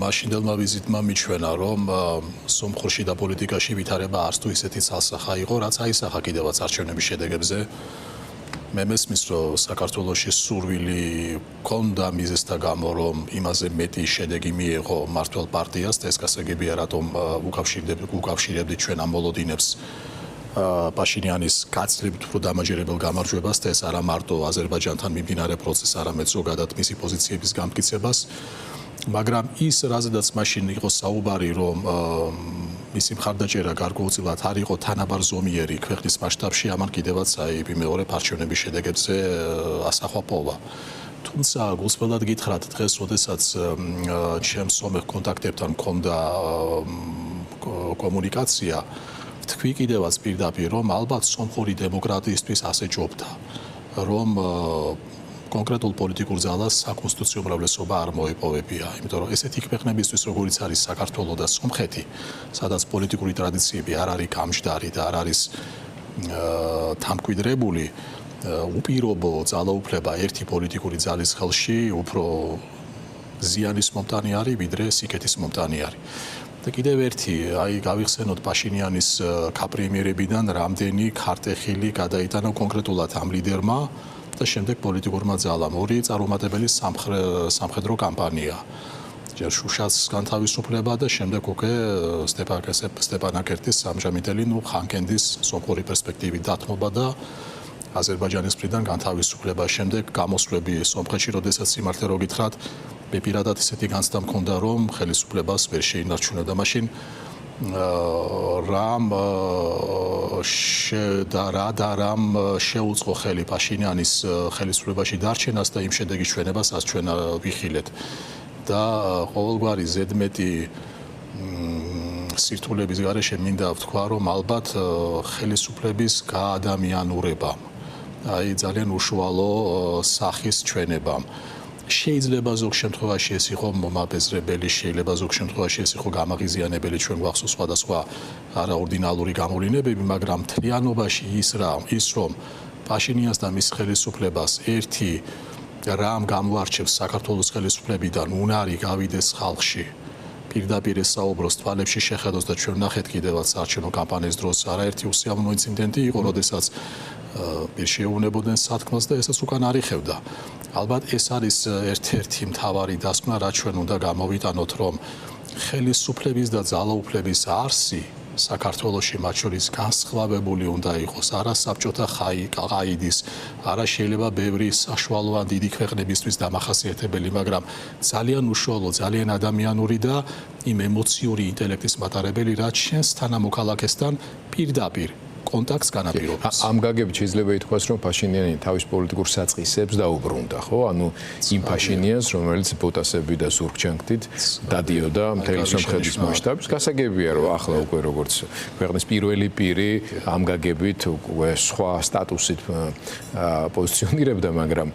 მაშინდელმა ვიზიტმა მიჩვენა, რომ სომხურში და პოლიტიკაში ვითარება არც თუ ისეთი ცალსახა იყო, რაც აისახა კიდევაც არჩევნების შედეგებზე. მე მესმის, რომ საქართველოში სურვილი ჰქონდა მიზეზთა გამო, რომ იმაზე მეტი შედეგი მიეღო მართლ პარტიას და ეს გასაგებია, რატომ უკავშირდებდით ჩვენ ამ მოლოდინებს პაშინიანის გაცილებით უფრო დამაჯერებელ გამარჯვებას და ეს არა მარტო აზერბაიჯანთან მიმდინარე პროცესს, არამედ ზოგადად მისი პოზიციების გამტკიცებას. მაგრამ ის რაზედაც მაშინ იყო საუბარი, რომ მისი მხარდაჭერა გარკვეულწილად არ იყო თანაბარზომიერი ქვეყნის მასშტაბში, ამან კიდევაც მეორე არჩევნების შედეგებზე ასახვა პოვა. თუმცა გულწრფელად გითხრათ, დღეს, როდესაც ჩემს სომეხ კონტაქტებთან მქონდა კომუნიკაცია, თქვი კიდევაც პირდაპირ, რომ ალბათ სომხური დემოკრატიისთვის ასე ჯობდა, რომ კონკრეტულ პოლიტიკურ ძალას საკონსტიტუციო უმრავლესობა არ მოეპოვებია, იმიტომ რომ ესეთი ქვეყნებისთვის, როგორიც არის საქართველო და სომხეთი, სადაც პოლიტიკური ტრადიციები არ არის გამჯდარი და არ არის თანმკვიდრებული, უპირობო ძალაუფლება ერთი პოლიტიკური ძალის ხელში უფრო ზიანის მომტანი არის, ვიდრე სიკეთის მომტანი არის. და კიდევ ერთი, გავიხსენოთ პაშინიანის კაპრემიერებიდან რამდენი ქარტეხილი გადაიტანა კონკრეტულად ამ ლიდერმა და შემდეგ პოლიტიკურმა ძალამ. ორი წარუმატებელი სამხედრო კამპანია. ჯერ შუშას განთავისუფლება და შემდეგ უკვე სტეპანაკერტის ამჟამინდელი ხანკენდის სომხური პერსპექტივით დათმობა და აზერბაიჯანის მხრიდან განთავისუფლება. შემდეგ გამოსვლები სომხეთში, როდესაც სიმართლე რო გითხრათ, მე პირადად ისეთი განცდა მქონდა, რომ ხელისუფლებას ვერ შეინარჩუნებდა. მაშინ რამ შეუწყო ხელი პაშინიანის ხელისუფლებაში დარჩენას და იმ შედეგის ჩვენებასაც ჩვენ ვიხილეთ. და ყოველგვარი ზედმეტი სირთულების გარეშე მინდა ვთქვა, რომ ალბათ ხელისუფლების გაადამიანურებამ, ძალიან უშუალო სახის ჩვენებამ. შეიძლება ზოგ შემთხვევაში ეს იყო მომაბეზრებელი, შეიძლება ზოგ შემთხვევაში ეს იყო გამაღიზიანებელი, ჩვენ გვახსოვს სხვადასხვა არაორდინალური გამოვლინებები, მაგრამ მთლიანობაში ის რომ პაშინიანს და მის ხელისუფლებას ერთი რამ გამოარჩევს საქართველოს ხელისუფლებიდან უნარი გავიდეს ხალხში. პირდაპირ ესაუბროს, თვალებში შეხედოს და ჩვენ ნახეთ კიდევაც საარჩევნო კამპანიის დროს არაერთი უსიამოვნო ინციდენტი იყო, როდესაც შეეუნებოდნენ სათქმელს და ესაც უკან არიხევდა. ალბათ ეს არის ერთ-ერთი მთავარი დასკვნა, რაც ჩვენ უნდა გამოვიტანოთ, რომ ხელისუფლების და ძალაუფლების არსი საქართველოში მათ შორის განსხვავებული უნდა იყოს, არა საბჭოთა ყაიდის, არა შეიძლება ბევრი საშუალო ან დიდი ქვეყნებისთვის დამახასიათებელი, მაგრამ ძალიან უშუალო, ძალიან ადამიანური და იმ ემოციური ინტელექტის მატარებელი, რაც შენს თანამოქალაქესთან პირდაპირ კონტაქტს განაპირობებს. ამ გაგებით შეიძლება ითქვას, რომ პაშინიანი თავის პოლიტიკურ საწყისებს დაუბრუნდა, ხო? ანუ იმ პაშინიანს, რომელიც ბოტასები და ზურგჩანქთით დადიოდა მთელი სომხეთის მასშტაბის. გასაგებია, რომ ახლა უკვე როგორც ქვეყნის პირველი პირი ამ გაგებით უკვე სხვა სტატუსით პოზიციონირებდა, მაგრამ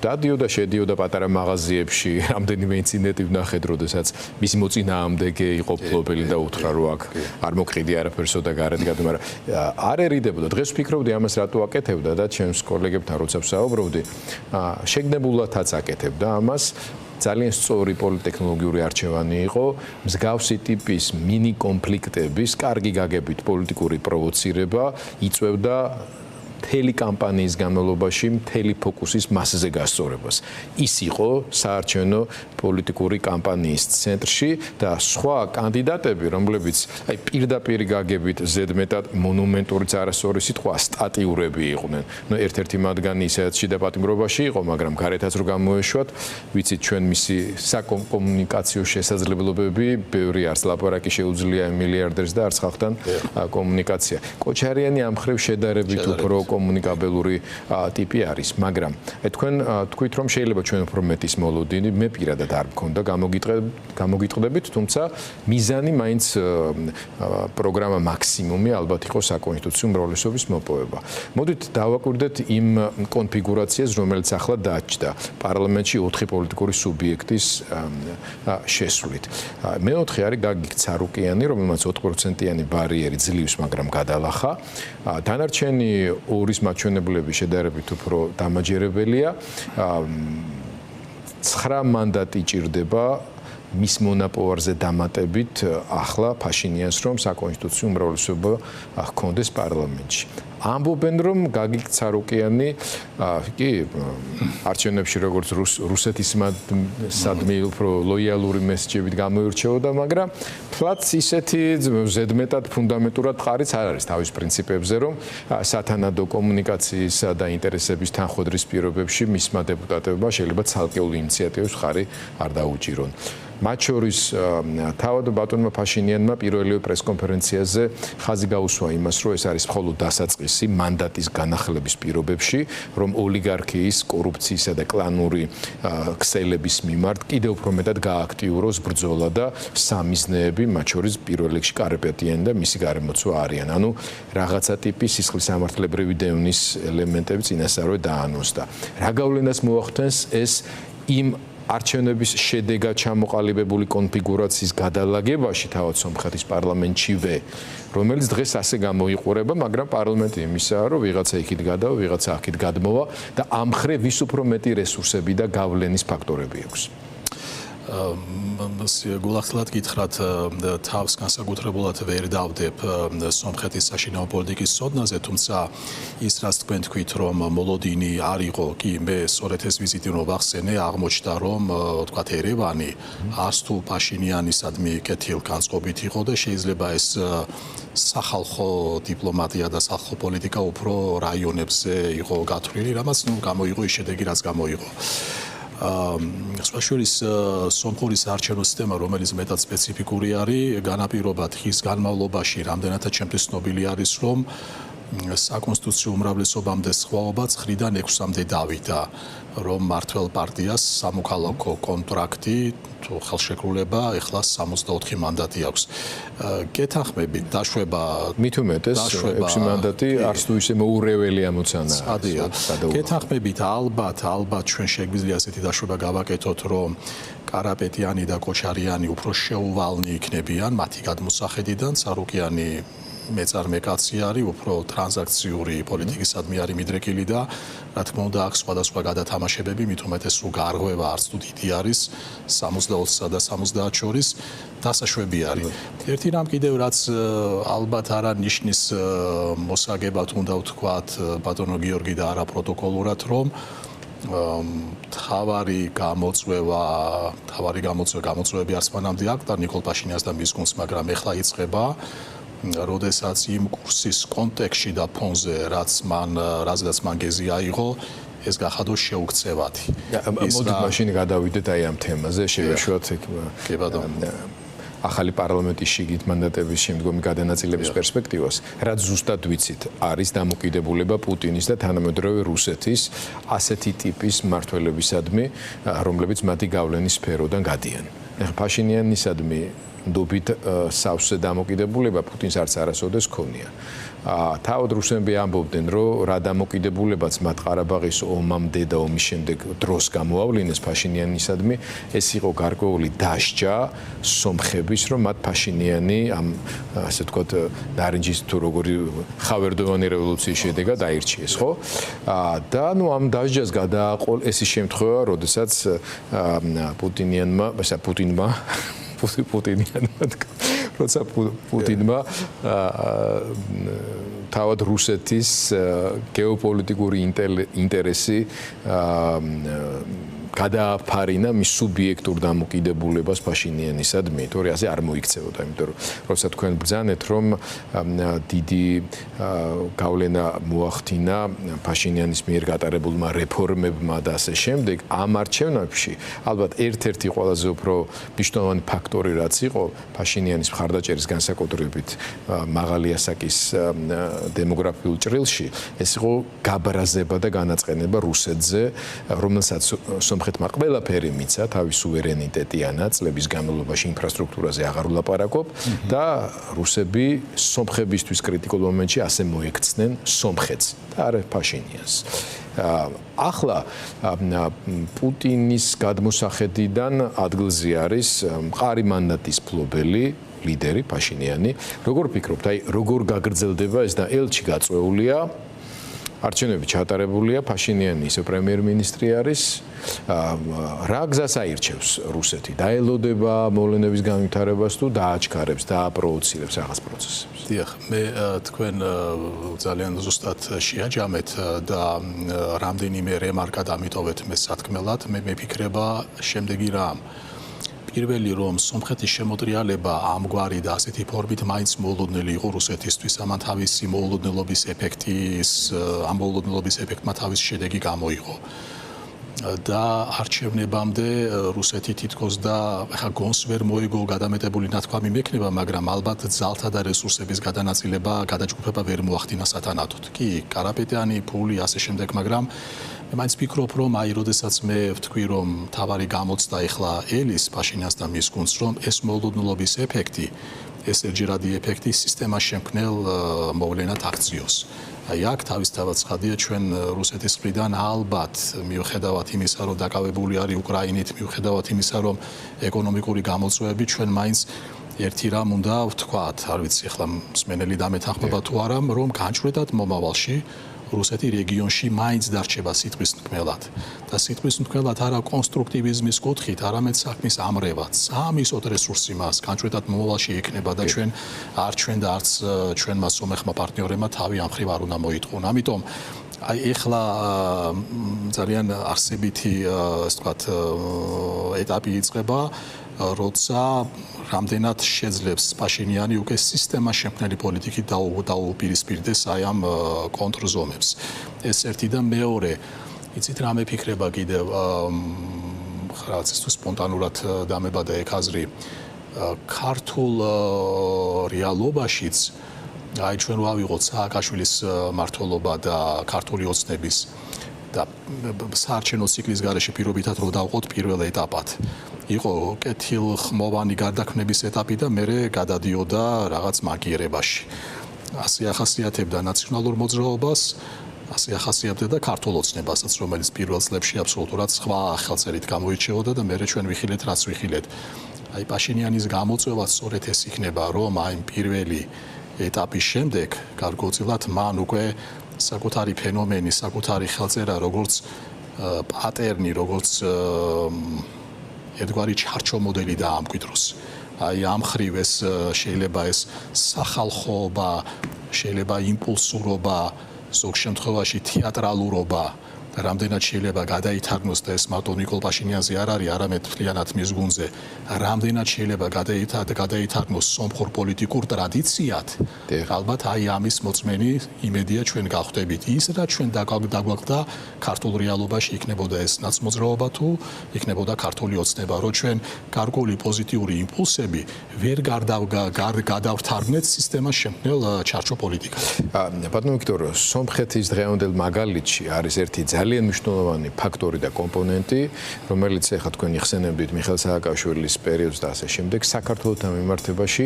დადიოდა, შედიოდა პატარა მაღაზიებში, რამდენიმე ინციდენტი ვნახეთ, როდესაც მისი მოწინააღმდეგე იყო ფლობელი და უთხრა, რომ აქ არ მოკრიდი არაფერსო და გარეთ გადი, მაგრამ არ ერიდებოდა. დღეს ვფიქრობდი ამას რატო აკეთებდა და ჩემს კოლეგებთან როცა ვსაუბრობდი, შეგნებულადაც აკეთებდა ამას. ძალიან სწორი პოლიტექნოლოგიური არჩევანი იყო, მსგავსი ტიპის მინი კონფლიქტების, კარგი გაგებით პოლიტიკური პროვოცირება იწვევდა მთელი კამპანიის განმავლობაში მთელი ფოკუსის მასზე გასწორებას. ის იყო საარჩევნო პოლიტიკური კამპანიის ცენტრში და სხვა კანდიდატები, რომლებიც პირდაპირ გაგებით ზედმეტად მონუმენტურიც არასწორი სიტყვა სტატიურები იყვნენ. ერთ-ერთი მათგანი ისედაც შიდა პატიმრობაში იყო, მაგრამ გარეთაც რო გამოეშვათ, ვიცით ჩვენ მისი საკომუნიკაციო შესაძლებლობები, ბევრი არც ლაპარაკი შეუძლია მილიარდერს და არც ხალხთან კომუნიკაცია. კოჩარიანი ამ ხრივ შედარებით უფრო კომუნიკაბელური ტიპი არის, მაგრამ თქვენ თქვით, რომ შეიძლება ჩვენ უფრო მეტის მოლოდინი, მე პირადად არ მქონდა, გამოგიტყდებით, თუმცა მიზანი მაინც პროგრამა მაქსიმუმი ალბათ იყო საკონსტიტუციო უმრავლესობის მოპოვება. მოდით დავაკვირდეთ იმ კონფიგურაციას, რომელიც ახლა დაჩნდა პარლამენტში 4 პოლიტიკური სუბიექტის შესვლით. მეოთხე არის გაგიკ ცარუკიანი, რომელმაც 4%-იანი ბარიერი ძლივს, მაგრამ გადალახა. დანარჩენი ორის მაჩვენებლები შედარებით უფრო დამაჯერებელია. 9 მანდატი ჭირდება მის მონაპოვარზე დამატებით ახლა ფაშინიანს რომ საკონსტიტუციო უმრავლესობა ჰქონდეს პარლამენტში. ამბობენ რომ გაგիկ ცარუკიანი კი არჩევნებში როგორც რუსეთის სადმე უფრო ლოიალური მესეჯებით გამოირჩეოდა, მაგრამ თვაც ისეთი ზედმეტად ფუნდამენტურად ხარიც არ არის თავის პრინციპებზე, რომ სათანადო კომუნიკაციისა და ინტერესების თანხმდრის პირობებში მისმა დეპუტატებმა შეიძლება ცალკეული ინიციატივების ხარი არ დაუჭირონ. მათ შორის თავად ბატონმა ფაშინიანმა პირველივე პრესკონფერენციაზე ხაზი გაუსვა იმას, რომ ეს არის მხოლოდ დასაწყისი მანდატის განახლების პირობებში, რომ ოლიგარქიის, კორუფციისა და კლანური ქსელების მიმართ კიდევ უფრო მეტად გააქტიუროს ბრძოლა და სამიზნეები, მათ შორის პირველ რიგში კარპეტიანი და მისი გარემოცვა არიან. ანუ რაღაცა ტიპის სისხლის სამართლებრივი დევნის ელემენტები წინასწარ დაანონსდა. რა გავლენას მოახდენს ეს იმ არჩევნების შედეგად ჩამოყალიბებული კონფიგურაციის გადალაგებაში თავად სომხეთის პარლამენტშივე, რომელიც დღეს ასე გამოიყურება, მაგრამ პარლამენტი იმისაა, რომ ვიღაცა იქით გადავა, ვიღაცა აქეთ გადმოვა და ამ მხრივ ვის უფრო მეტი რესურსები და გავლენის ფაქტორები აქვს. გულახდილად გითხრათ, თავს განსაკუთრებულად ვერ დავდებ სომხეთის საშინაო პოლიტიკის ცოდნაზე, თუმცა ის რაც თქვენ თქვით, რომ მოლოდინი არ იყო, კი მე სწორედ ეს ვიზიტი რომ ვახსენე, აღმოჩნდა რომ თქვათ ერევანი არც თუ ფაშინიანისადმი კეთილგანწყობით იყო და შეიძლება ეს სახალხო დიპლომატია და სახალხო პოლიტიკა უფრო რაიონებზე იყო გათვლილი, რამაც გამოიღო ის შედეგი, რაც გამოიღო. სხვა შორის სომხური საარჩევნო სისტემა, რომელიც მეტად სპეციფიკური არის, განაპირობა დღის განმავლობაში რამდენადაც ჩემთვის ცნობილი არის, რომ საკონსტიტუციო უმრავლესობამდე სხვაობა 9-დან 6-მდე დავიდა, რომ მართველ პარტიას სამოქალაქო კონტრაქტი თუ ხელშეკრულება ეხლა 64 მანდატი აქვს. გეთანხმებით, დაშვება მით უმეტეს 6 მანდატი არც თუ ისე მოურეველი ამოცანა. გეთანხმებით, ალბათ ჩვენ შეგვიძლია ასეთი დაშვება გავაკეთოთ, რომ კარაპეტიანი და კოჩარიანი უფრო შეუვალნი იქნებიან მათი გადმოსახედიდან, ცარუკიანი მეწარმე კაცი არის, უფრო ტრანზაქციური პოლიტიკისადმი არის მიდრეკილი და რა თქმა უნდა აქვს სხვადასხვა გადათამაშებები, მით უმეტეს რომ გარღვევა არც თუ დიდი არის 60-სა და 70 შორის დასაშვები არის. ერთი რამ კიდევ რაც ალბათ არა ნიშნის მოსაგებად უნდა ვთქვათ ბატონო გიორგი და არა პროტოკოლურად, რომ თავარი გამოწვევები არც მანამდე აქვს და ნიკოლ პაშინიანს და მის გუნდს, მაგრამ ეხლა იწყება, როდესაც იმ კურსის კონტექსტში და ფონზე, რაზეც მან გეზი აიღო, ეს გახადოს შეუქცევადი. მოდით მაშინ გადავიდეთ აი ამ თემაზე, შევეშვათ ახალი პარლამენტის შიგით მანდატების შემდგომი გადანაწილების პერსპექტივას, რაც ზუსტად ვიცით, არის დამოკიდებულება პუტინის და თანამედროვე რუსეთის ასეთი ტიპის მმართველებისადმი, რომლებიც მათი გავლენის სფეროდან გადიან. ფაშინიანისადმი დობით სავსე დამოკიდებულება პუტინს არც არასოდეს ქონია. თავად რუსები ამბობდნენ, რომ რა დამოკიდებულებაც მათ ყარაბაღის ომამდე და ომის შემდეგ დროს გამოავლინეს ფაშინიანისადმი, ეს იყო გარკვეული დასჯა სომხების, რომ მათ ფაშინიანი ამ ასე ვთქვათ ნარინჯის თუ როგორი ხავერდოვანი რევოლუციის შედეგად აირჩიეს, ხო? და ამ დასჯას გადააყოლ ეს ის შემთხვევა, როდესაც პუტინმა თავად რუსეთის გეოპოლიტიკური ინტერესი გადააფარინა მის სუბიექტურ დამოკიდებულებას ფაშინიანისადმი, თორე ასე არ მოიქცეოდა, იმიტომ რომ როცა თქვენ ბრძანეთ, რომ დიდი გავლენა მოახდინა ფაშინიანის მიერ გატარებულმა რეფორმებმა და ასე შემდეგ, ამ არჩევნებში ალბათ ერთ-ერთი ყველაზე უფრო მნიშვნელოვანი ფაქტორი რაც იყო ფაშინიანის მხარდაჭერის განსაკუთრებით მაღალი ასაკის დემოგრაფიულ ჭრილში, ეს იყო გაბრაზება და განაწყენება რუსეთზე, რომელსაც სომხეთმა ყველაფერი მიცა, თავის სუვერენიტეტი ანაწლების განმავლობაში ინფრასტრუქტურაზე აღარ ვლაპარაკობ და რუსები სომხებისთვის კრიტიკულ მომენტში ასე მოექცნენ სომხეთს და არა ფაშინიანს. ახლა პუტინის გადმოსახედიდან ადგილზე არის მყარი მანდატის ფლობელი ლიდერი ფაშინიანი. როგორ ფიქრობთ, როგორ გაგრძელდება ეს და ელჩი გაწვეულია არჩევნები ჩატარებულია, ფაშინიანი ისე პრემიერ-მინისტრი არის. რა გზას აირჩევს რუსეთი? დაელოდება მოვლენების განვითარებას თუ დააჩქარებს, დააპროვოცირებს რაღაც პროცესებს? დიახ, მე თქვენ ძალიან ზუსტად შეაჯამეთ და რამდენიმე რემარკა დამიტოვეთ მე სათქმელად, მე მიფიქრება შემდეგი რამ. პირველი რომ სომხეთის შემოტრიალება ამგვარი და ასეთი ფორმით მაინც მოულოდნელი იყო რუსეთისთვის, ამან თავისი მოულოდნელობის ეფექტმა თავის შედეგი გამოიღო. და არჩევნებამდე რუსეთი თითქოს და ხა გონს ვერ მოიგო გადამეტებული ნათქვამი მექნება, მაგრამ ალბათ ძალთა და რესურსების გადანაწილება, გადაჯგუფება ვერ მოახდინა სათანადოდ. კი, კარაპეტიანი, ფული, ასე შემდეგ, მაგრამ მე მაინც ვფიქრობ, რომ აი, როდესაც მე ვთქვი, რომ თავარი გამოცდა ეხლა ელის ფაშინიანს და მის გუნდს, რომ ეს მოულოდნელობის ეფექტი, ეს ერთჯერადი ეფექტი სისტემას შემქმნელ მოვლენად აქციოს. აი აქ თავისთავად ცხადია ჩვენ რუსეთის მხრიდან ალბათ მიუხედავად იმისა, რომ დაკავებული არის უკრაინით, მიუხედავად იმისა, რომ ეკონომიკური გამოწვევები ჩვენ მაინც ერთი რამ უნდა ვთქვათ, არ ვიცი, ახლა მსმენელი დამეთანხმება თუ არა, რომ განჭვრეტად მომავალში რუსეთი რეგიონში მაინც დარჩება სიტყვის მკმელად და სიტყვის მკმელად არა კონსტრუქტივიზმის კუთხით, არამედ საქმის ამრევად. სამისოთ რესურსი მას განჭვრეტად მომავალში ექნება და ჩვენ და არც ჩვენმა სომეხმა პარტნიორებმა თავი ამ ხრივ არ უნდა მოიტყონ. ამიტომ აი ეხლა ძალიან არსებითი, ასე ვთქვათ, ეტაპი იწყება, როცა რამდენად შეძლებს პაშინიანი უკვე სისტემას შემქმნელი პოლიტიკით დაუპირისპირდეს აი ამ კონტრზომებს. ეს ერთი და მეორე, იცით რა მეფიქრება კიდევ რაღაც ის სპონტანურად დამებადა ეგ აზრი ქართულ რეალობაშიც აი ჩვენ ვავიღოთ სააკაშვილის მმართველობა და ქართული ოცნების და საარჩევნო ციკლის გარეშე პირობითად რო დავყოთ პირველ ეტაპად. იყო კეთილხმოვანი გარდაქმნების ეტაპი და მერე გადადიოდა რაღაც მაგიერებაში. ასე ახასიათებდა ნაციონალურ მოძრაობას, ასე ახასიათებდა ქართულ ოცნებასაც, რომელიც პირველ წლებში აბსოლუტურად სხვა ხელწერით გამოირჩეოდა და მერე ჩვენ ვიხილეთ, რაც ვიხილეთ. აი პაშინიანის გამოწვევა სწორედ ეს იქნება, რომ აი პირველი ეტაპის შემდეგ გარკვეულწილად მან უკვე საკუთარი ფენომენი, საკუთარი ხელწერა, როგორც პატერნი, როგორც ერთგვარი ჩარჩო მოდელი დაამკვიდროს. აი ამ ხრივ ეს შეიძლება ეს სახალხოობა, შეიძლება იმპულსურობა, ზოგ შემთხვევაში თეატრალურობა, რამდენად შეიძლება გადაითარგმნოს და ეს მარტო ნიკოლ პაშინიანზე არ არის, არამედ მთლიანად მის გუნდზე, რამდენად შეიძლება გადაითარგმნოს სომხურ პოლიტიკურ ტრადიციად, ალბათ აი ამის მოწმენი იმედია ჩვენ გავხდებით. ის რა ჩვენ დაგვაქვს ქართულ რეალობაში იქნებოდა ეს ნაცმოძრაობა თუ იქნებოდა ქართული ოცნება, რომ ჩვენ გარკვეული პოზიტიური იმპულსები ვერ გადავთარგმნეთ სისტემას შემქმნელ ჩარჩო პოლიტიკას. ბატონო ვიქტორ, სომხეთის დღევანდელ მაგალითში არის ერთი ძალიან მნიშვნელოვანი ფაქტორი და კომპონენტი, რომელიც ახლა თქვენ იხსენებდით მიხეილ სააკაშვილის პერიოდს და ასე შემდეგ, საქართველოსთან მიმართებაში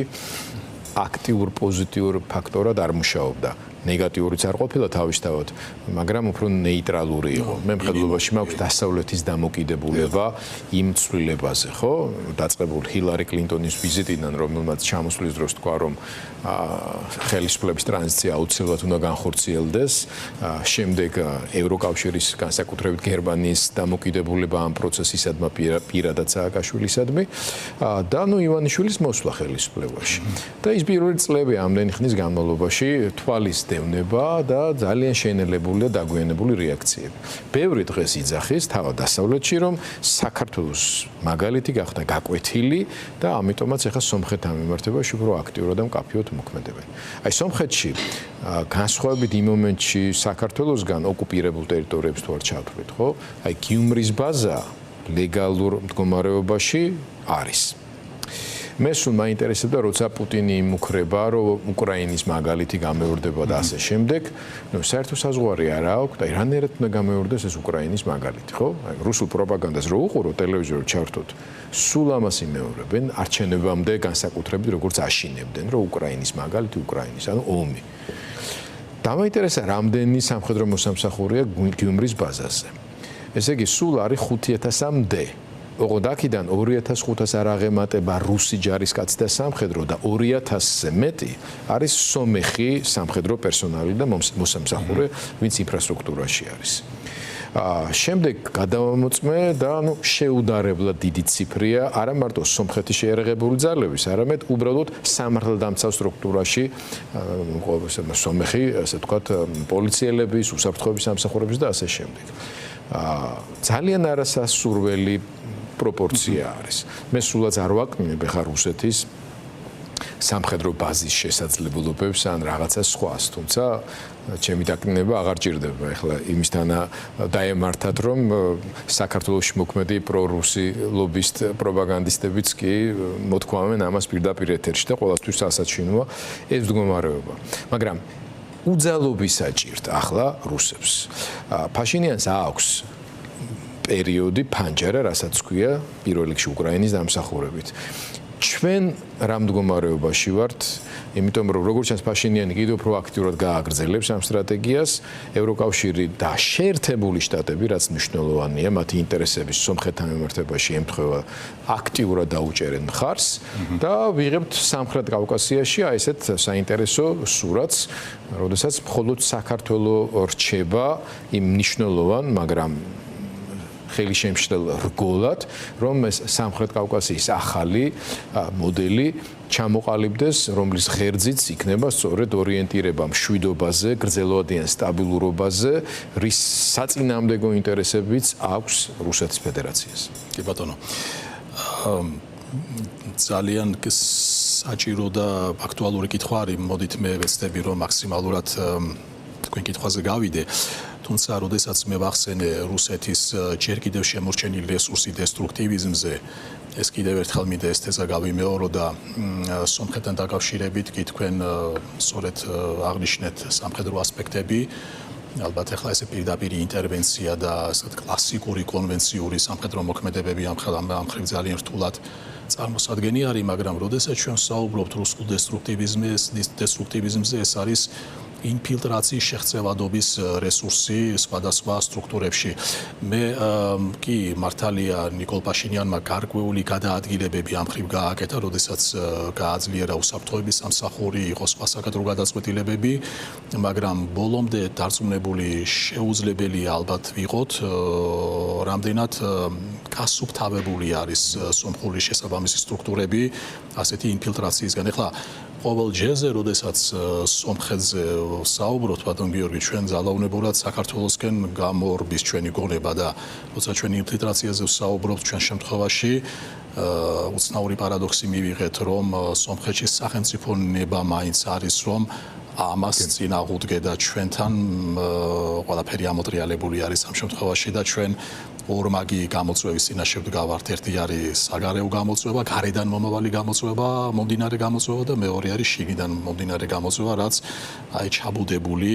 აქტიურ პოზიტიურ ფაქტორად არ მუშაობდა. ნეგატიურიც არ ყოფილა თავისთავად, მაგრამ უფრო ნეიტრალური იყო. მე მხედველობაში მაქვს დასავლეთის დამოკიდებულება იმ ცვლილებაზე, ხო? დაწყებულ ჰილარი კლინტონის ვიზიტიდან, რომელმაც ჩამოსვლის დროს თქვა, რომ ხელისუფლების ტრანზიცია აუცილებლად უნდა განხორციელდეს. შემდეგ ევროკავშირის, განსაკუთრებით გერმანიის დამოკიდებულება ამ პროცესისადმი პირადად სააკაშვილისადმი და ივანიშვილის მოსვლა ხელისუფლებაში. და ის პირველი წლები ამდენი ხნის განმავლობაში თვალის დევნება და ძალიან შეინელებული და დაგვიანებული რეაქციები. ბევრი დღეს იძახის თავად დასავლეთში, რომ საქართველოს მაგალითი გახდა გაკვეთილი და ამიტომაც ახლა სომხეთთან მიმართებაში უფრო აქტიურად და მკაფიოდ მოქმედებენ. აი სომხეთში განსხვავებით იმ მომენტში საქართველოსგან ოკუპირებულ ტერიტორიებს თუ არ ჩავთვლით, ხო? აი გიუმრის ბაზა ლეგალურ მდგომარეობაში არის. მე სულ მაინტერესებდა, როცა პუტინი იმუქრება, რომ უკრაინის მაგალითი გამეორდება და ასე შემდეგ, საერთო საზღვარი არ აქვს და რანაირად უნდა გამეორდეს ეს უკრაინის მაგალითი, ხო? აი რუსულ პროპაგანდას რო უყურო ტელევიზორში ჩართოთ, სულ ამას იმეორებენ არჩევნებამდე განსაკუთრებით როგორც აშინებდნენ, რომ უკრაინის მაგალითი უკრაინის, ანუ ომი. დამაინტერესა რამდენი სამხედრო მოსამსახურეა გიუმრის ბაზაზე. ესე იგი სულ არის 5000-მდე ოღონდ აქედან 2500 არ აღემატება რუსი ჯარისკაცი და სამხედრო და 2000-ზე მეტი არის სომეხი სამხედრო პერსონალი და მოსამსახურე, ვინც ინფრასტრუქტურაში არის. შემდეგ გადავამოწმე და შეუდარებლად დიდი ციფრია არა მარტო სომხეთის შეერაღებული ძალების, არამედ უბრალოდ სამართალდამცავ სტრუქტურაში სომეხი, ასე ვთქვათ, პოლიციელების, უსაფრთხოების სამსახურების და ასე შემდეგ. ძალიან არასასურველი პროპორცია არის. მე სულაც არ ვაკნინებ ხარ რუსეთის სამხედრო ბაზის შესაძლებლობებს ან რაღაცა სხვას, თუმცა ჩემი დაკნინება აღარ ჭირდება. ეხლა იმისთან დაემართათ, რომ საქართველოში მოქმედი პრორუსი ლობისტ პროპაგანდისტებიც კი მოთქვამენ ამას პირდაპირ ეთერში და ყველასთვის ასაჩინოა ეს მდგომარეობა. მაგრამ უძალობის საჭირთ ახლა რუსებს. ფაშინიანს აქვს პერიოდი ფანჯარა, რასაც ქვია პირველ რიგში უკრაინის დამსახურებით. ჩვენ რა მდგომარეობაში ვართ, იმიტომ რომ როგორც ჩანს ფაშინიანი კიდევ უფრო აქტიურად გააგრძელებს ამ სტრატეგიას, ევროკავშირი და შეერთებული შტატები, რაც მნიშვნელოვანია, მათი ინტერესების სომხეთთან მიმართებაში ემთხვევა აქტიურად დაუჭერენ მხარს და ვიღებთ სამხრეთ კავკასიაში აი ესეთ საინტერესო სურათს, როდესაც მხოლოდ საქართველო რჩება იმ მნიშვნელოვან, მაგრამ ხელი შემშლელ რგოლად, რომ ეს სამხრეთ კავკასიის ახალი მოდელი ჩამოყალიბდეს, რომლის ღერძიც იქნება სწორედ ორიენტირება მშვიდობაზე, გრძელვადიან სტაბილურობაზე, რის საწინააღმდეგო ინტერესებიც აქვს რუსეთის ფედერაციას. კი ბატონო. ძალიან საჭირო და აქტუალური კითხვა არის, მოდით მე ვეცდები რომ მაქსიმალურად თქვენ კითხვაზე გავიდე. თუმცა, როდესაც მე ვახსენე რუსეთის ჯერ კიდევ შემორჩენილი რესურსი დესტრუქტივიზმზე, ეს კიდევ ერთხელ მინდა ეს თეზა გავიმეორო და სომხეთთან დაკავშირებით კი თქვენ სწორედ აღნიშნეთ სამხედრო ასპექტები. ალბათ ახლა ესე პირდაპირი ინტერვენცია და ასეთ კლასიკური კონვენციური სამხედრო მოქმედებები ამ ხრივ ძალიან რთულად წარმოსადგენი არის, მაგრამ როდესაც ჩვენ საუბრობთ რუსულ დესტრუქტივიზმზე, ეს არის ინფილტრაციის შეღწევადობის რესურსი სხვადასხვა სტრუქტურებში. მე კი მართალია ნიკოლ პაშინიანმა გარკვეული გადაადგილებები ამ ხრივ გააკეთა, როდესაც გააძლიერა უსაფრთხოების სამსახური, იყო სხვა საკადრო გადაწყვეტილებები, მაგრამ ბოლომდე დარწმუნებული შეუძლებელი ალბათ ვიყოთ, რამდენად გასუფთავებული არის სომხური შესაბამისი სტრუქტურები ასეთი ინფილტრაციისგან. ეხლა ყოველ ჯერზე, როდესაც სომხეთზე საუბრობთ, ბატონ გიორგი, ჩვენ ძალაუნებურად საქართველოსკენ გამორბის ჩვენი გონება და როცა ჩვენ ინფილტრაციაზე ვსაუბრობთ, ჩვენ შემთხვევაში უცნაური პარადოქსი მივიღეთ, რომ სომხეთში სახელმწიფო ნება მაინც არის, რომ ამას წინააღმდეგე და ჩვენთან ყველაფერი ამოტრიალებული არის ამ შემთხვევაში და ჩვენ ორმაგი გამოწვევის წინაშე ვდგავართ. ერთი არის საგარეო გამოწვევა, გარედან მომავალი გამოწვევა, მომდინარე გამოწვევა და მეორე არის შიგნიდან მომდინარე გამოწვევა, რაც აი ჩაბუდებული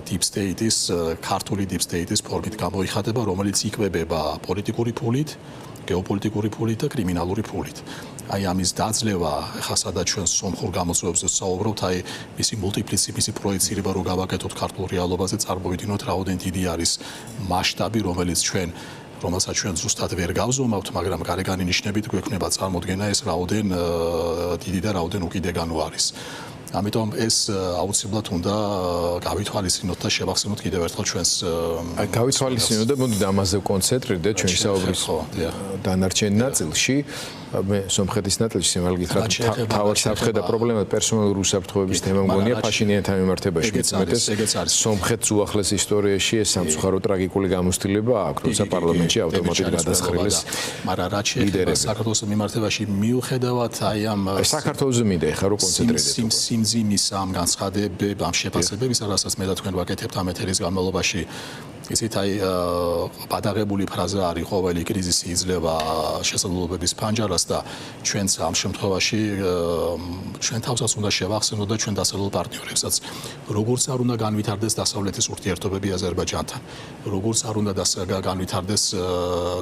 deep state-ის, ქართული deep state-ის ფორმით გამოიხატება, რომელიც იკვებება პოლიტიკური ფულით, გეოპოლიტიკური ფულით და კრიმინალური ფულით. აი ამის დაძლევა, ხა სადაც ჩვენ სომხურ გამოწვევებზე საუბრობთ, აი მისი მულტიპლიცი, მისი პროექცირება რო გავაკეთოთ ქართულ რეალობაზე, წარმოვიდგინოთ რაოდენ დიდი არის მასშტაბი, რომელსაც ჩვენ ზუსტად ვერ გავზომავთ, მაგრამ გარეგანი ნიშნებით გვექნება წარმოდგენა ეს რაოდენ დიდი და რაოდენ უკიდეგანო არის. ამიტომ ეს აუცილებლად უნდა გავითვალისწინოთ და შევახსენოთ კიდევ ერთხელ ჩვენს აი გავითვალისწინოთ და მოდით ამაზე ვკონცენტრირდეთ ჩვენი საუბრის დანარჩენ ნაწილში. მე სომხეთის ნაწილში სიმართლე გითხრათ, თავად საფრთხე და პრობლემა პერსონალური უსაფრთხოების თემა მგონია ფაშინიანთან მიმართებაში. მეცმეტეს სომხეთს უახლეს ისტორიაში ეს სამწუხარო ტრაგიკული გამოცდილება აქვს, როცა პარლამენტში ავტომატურად გადასხრილეს. მაგრამ რაც შეეხება საქართველოს მიმართებაში მიუხედავად აი ამ საქართველოსზე მინდა ეხლა რო კონცენტრირდეთ. სიმძიმის ამ განცხადებებს, ამ შეფასებებს, რასაც მე და თქვენ ვაკეთებთ ამ ეთერის განმავლობაში, ისეთ აი პადაღებული ფრაზა არის, ყოველი კრიზისი იძლევა შესაძლებლობების ფანჯარას და ჩვენც ამ შემთხვევაში ჩვენ თავსაც უნდა შევახსენოთ და ჩვენ დასავლელ პარტნიორებსაც, როგორც არ უნდა განვითარდეს დასავლეთის ურთიერთობები აზერბაიჯანთან, როგორც არ უნდა განვითარდეს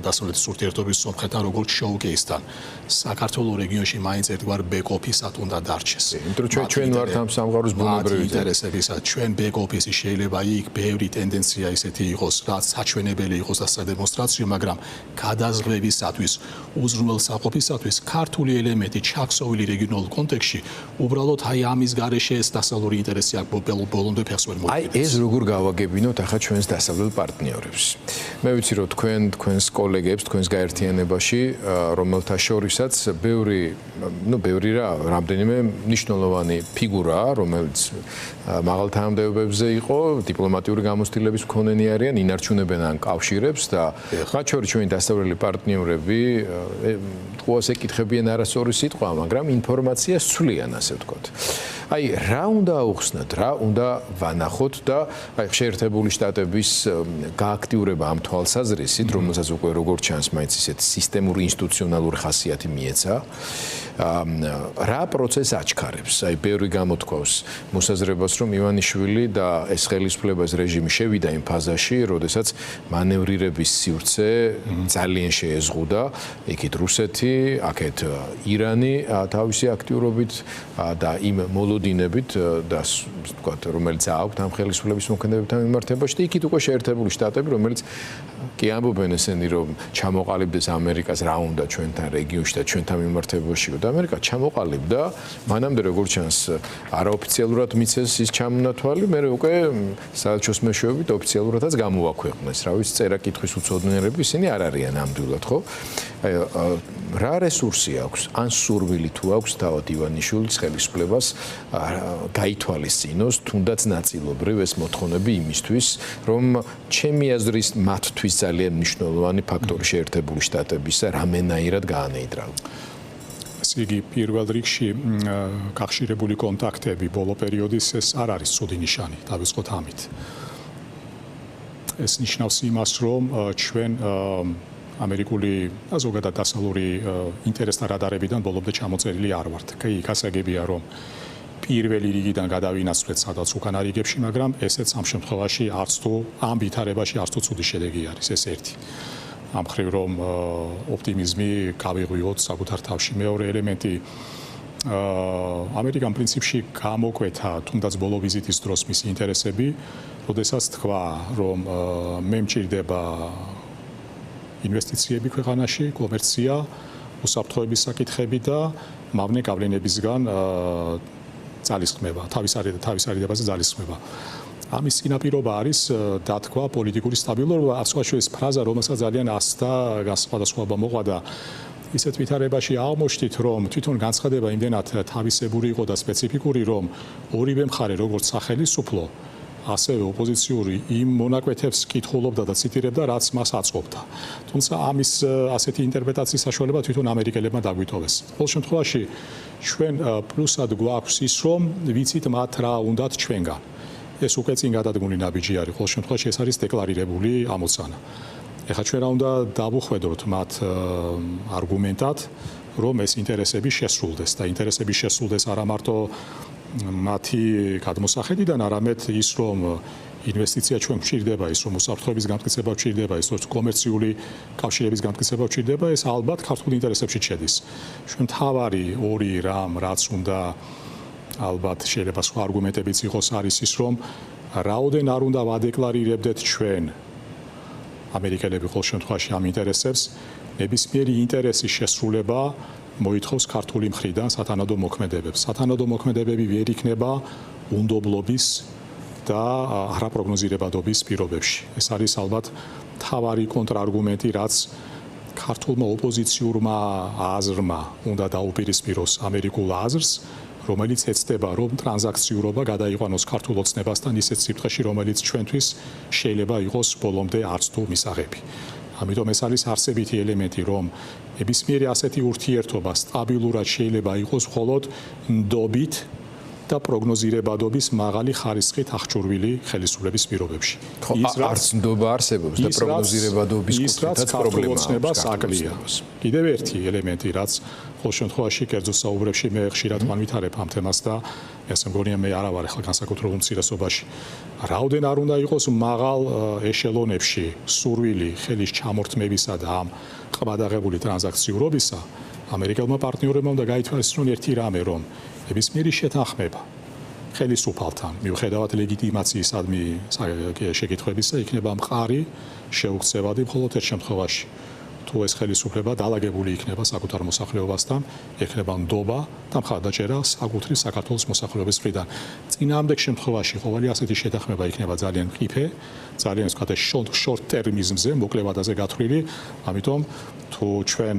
დასავლეთის ურთიერთობები სომხეთთან, როგორც შოუკეისთან. საქართველოს რეგიონში მაინც ერთგვარ ბექ-ოფისად უნდა დარჩეს. იმიტომ რომ ჩვენ ვართ ამ სამყაროს ბუნებრივი ინტერესებისა, ჩვენ ბექ-ოფისი შეიძლება იქ ბევრი ტენდენცია ისეთი იყოს, რაც საჩვენებელი იყოს და სადემონსტრაციო, მაგრამ გადაზღვრებისათვის, უზრუნველსაყოფისათვის ქართული ელემენტი ჩაქსოვილი რეგიონულ კონტექსტში, უბრალოდ აი ამის გარეშე ეს დასავლური ინტერესი აქ ბოლომდე ფეხს ვერ მოიჭრებს. აი ეს როგორ გავაგებინოთ ახლა ჩვენს დასავლელ პარტნიორებს. მე ვიცი რომ თქვენს კოლეგებს, თქვენს გაერთიანებაში, რომელთა შორისაც ბევრი რამდენიმე მნიშვნელოვანი ფიგურაა, რომელიც მაღალ თანამდებობებზე იყო, დიპლომატიური გამოცდილების მქონენი არიან, ინარჩუნებენ ან კავშირებს და მათ შორის ჩვენი დასავლელი პარტნიორები თქოს ეკითხებიან არასწორი სიტყვა, მაგრამ ინფორმაციას ცვლიან, ასე ვთქვათ. აი რა უნდა აუხსნათ, რა უნდა ვანახოთ და აი შეერთებული შტატების გააქტიურება ამ თვალსაზრისით, რომელსაც უკვე როგორც ჩანს, მაინც ისეთ სისტემური ინსტიტუციონალური ხასიათი მიეცა. რა პროცესს აჩქარებს? აი ბევრი გამოთქვავს მოსაზრებას, რომ ივანიშვილი და ეს ხელისუფლების რეჟიმი შევიდა იმ ფაზაში, როდესაც მანევრირების სივრცე ძალიან შეეზღუდა, იქით რუსეთი, აქეთ ირანი თავისი აქტიურობით და იმ მოლოდინებით და ვთქვათ, რომელიც აქვთ ამ ხელისუფლების მოქმედებებთან მიმართებაში და იქით უკვე შეერთებული შტატები, რომელიც კი ამბობენ ესენი, რომ ჩამოყალიბდეს ამერიკას რა უნდა ჩვენთან რეგიონში და ჩვენთან მიმართებაშიო და ამერიკა ჩამოყალიბდა, მანამდე როგორც ჩანს არაოფიციალურად მიცეს ის ჩამონათვალი, მე უკვე საელჩოს მეშვეობით ოფიციალურადაც გამოაქვეყნეს. რა ვიცი, წერა-კითხვის უცოდნიერები ისინი არ არიან ამდვილად, ხო? აი რა რესურსი აქვს, ან სურვილი თუ აქვს თავად ივანიშვილის ხელისუფლებას გაითვალისწინოს თუნდაც ნაწილობრივ ეს მოთხოვნები იმისთვის, რომ ჩემი აზრის მათთვის ძალიან მნიშვნელოვანი ფაქტორი შეერთებული შტატებისა რამენაირად გაანეიტრალო. ესე იგი, პირველ რიგში გახშირებული კონტაქტები ბოლო პერიოდის ეს არ არის ცუდი ნიშანი, დავიწყოთ ამით. ეს ნიშნავს იმას, რომ ჩვენ ამერიკული და ზოგადად დასავლური ინტერესთა რადარებიდან ბოლომდე ჩამოწერილი არ ვართ. კი, გასაგებია, რომ პირველი რიგიდან გადავინაცვლეთ სადაც უკანა რიგებში, მაგრამ ესეც ამ შემთხვევაში არც თუ ამ ვითარებაში არც თუ ცუდი შედეგი არის, ეს ერთი. ამ ხრივ რომ ოპტიმიზმი გავიღვიოთ საკუთარ თავში. მეორე ელემენტი ამერიკამ პრინციპში გამოკვეთა თუნდაც ბოლო ვიზიტის დროს მისი ინტერესები, როდესაც თქვა, რომ მე მჭირდება ინვესტიციები ქვეყანაში, კომერცია, უსაფრთხოების საკითხები და მავნე გავლენებისგან ძალისხმევა, თავის არიდებაზე ძალისხმევა. ამის წინაპირობა არის დათქვა პოლიტიკური სტაბილურობა, ასვაშო ეს ფრაზა, რომელსაც ძალიან ასდა სხვადასხვაობა მოყვა და ისეთ ვითარებაში აღმოჩნდით, რომ თვითონ განცხადება იმდენად თავისებური იყო და სპეციფიკური, რომ ორივე მხარე, როგორც სახელისუფლო, ასევე ოპოზიციური იმ მონაკვეთებს კითხულობდა და ციტირებდა, რაც მას აწყობდა. თუმცა ამის ასეთი ინტერპრეტაციის საშუალება თვითონ ამერიკელებმა დაგვიტოვეს. ყოველ შემთხვევაში ჩვენ პლუსად გვაქვს ის, რომ ვიცით მათ რა უნდათ ჩვენგან. ეს უკვე წინ გადადგმული ნაბიჯი არის. ყოველ შემთხვევაში ეს არის დეკლარირებული ამოცანა. ეხლა ჩვენ რა უნდა დავუხვედროთ მათ არგუმენტად, რომ ეს ინტერესები შესრულდეს და ინტერესები შესრულდეს არა მარტო მათი გადმოსახედიდან, არამედ ის, რომ ინვესტიცია ჩვენ გვჭირდება, ის რომ უსაფრთხოების განმტკიცება გვჭირდება, ის რომ კომერციული კავშირების განმტკიცება გვჭირდება, ეს ალბათ ქართულ ინტერესებში შედის. ჩვენ თავარი ორი რამ, რაც უნდა ალბათ შეიძლება სხვა არგუმენტებიც იყოს, არის ის, რომ რაოდენ არ უნდა ვადეკლარირებდეთ ჩვენ ამერიკელები ყოველ შემთხვევაში ამ ინტერესებს, ნებისმიერი ინტერესის შესრულება მოითხოვს ქართული მხრიდან სათანადო მოქმედებებს. სათანადო მოქმედებები ვერ იქნება უნდობლობის და არაპროგნოზირებადობის პირობებში. ეს არის ალბათ მთავარი კონტრარგუმენტი, რაც ქართულმა ოპოზიციურმა აზრმა უნდა დაუპირისპიროს ამერიკულ აზრს, რომელიც ეცდება, რომ ტრანზაქციურობა გადაიყვანოს ქართულ ოცნებასთან ისეთ სიბრტყეში, რომელიც ჩვენთვის შეიძლება იყოს ბოლომდე არც თუ მისაღები. ამიტომ ეს არის არსებითი ელემენტი, რომ ნებისმიერი ასეთი ურთიერთობა სტაბილურად შეიძლება იყოს მხოლოდ ნდობით და პროგნოზირებადობის მაღალი ხარისხით აღჭურვილი ხელისუფლების პირობებში. არც ნდობა არსებობს და პროგნოზირებადობის კუთხითაც პრობლემაა. კიდევ ერთი ელემენტი, რაც ყოველ შემთხვევაში კერძო საუბრებში მე ხშირად განვითარებ ამ თემას და ესე მგონია მე არა ვარ ახლა განსაკუთრებულ უმცირესობაში. რაოდენ არ უნდა იყოს მაღალ ეშელონებში სურვილი ხელის ჩამორთმევისა და ამ ყბადაღებული ტრანზაქციურობისა, ამერიკელმა პარტნიორებმა უნდა გაითვალისწინონ ერთი რამე, რომ ნებისმიერი შეთანხმება ხელისუფალთან. მიუხედავად ლეგიტიმაციისადმი შეკითხვებისა, იქნება მყარი, შეუქცევადი მხოლოდ ერთ შემთხვევაში. თუ ეს ხელისუფლება დაალაგებული იქნება საკუთარ მოსახლეობასთან, ექნება ნდობა და მხარდაჭერა საკუთრის საქართველოს მოსახლეობის მხრიდან. წინააღმდეგ შემთხვევაში ყოველი ასეთი შეთანხმება იქნება ძალიან მყიფე, ძალიან ვთქვათ short termismზე, მოკლე ვადაზე გათვლილი, ამიტომ თუ ჩვენ